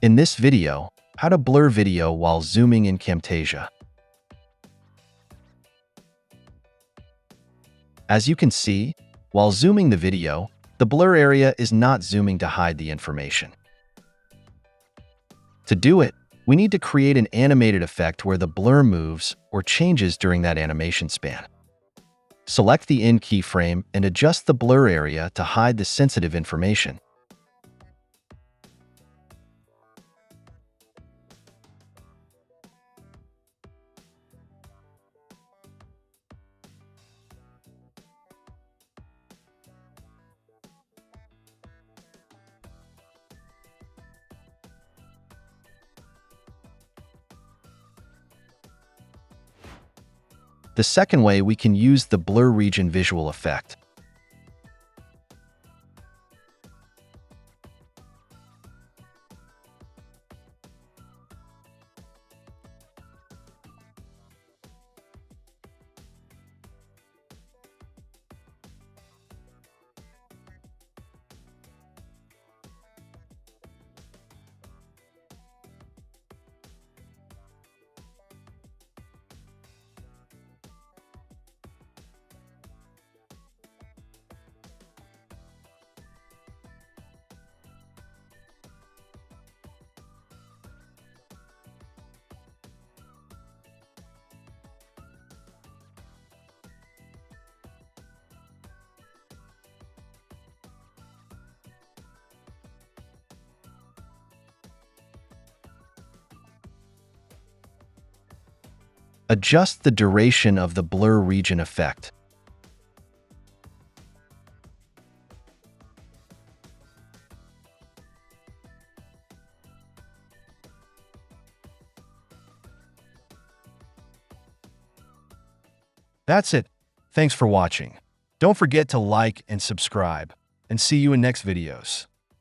In this video, how to blur video while zooming in Camtasia. As you can see, while zooming the video, the blur area is not zooming to hide the information. To do it, we need to create an animated effect where the blur moves or changes during that animation span. Select the In keyframe and adjust the blur area to hide the sensitive information. The second way we can use the blur region visual effect. Adjust the duration of the blur region effect. That's it. Thanks for watching. Don't forget to like and subscribe, and see you in next videos.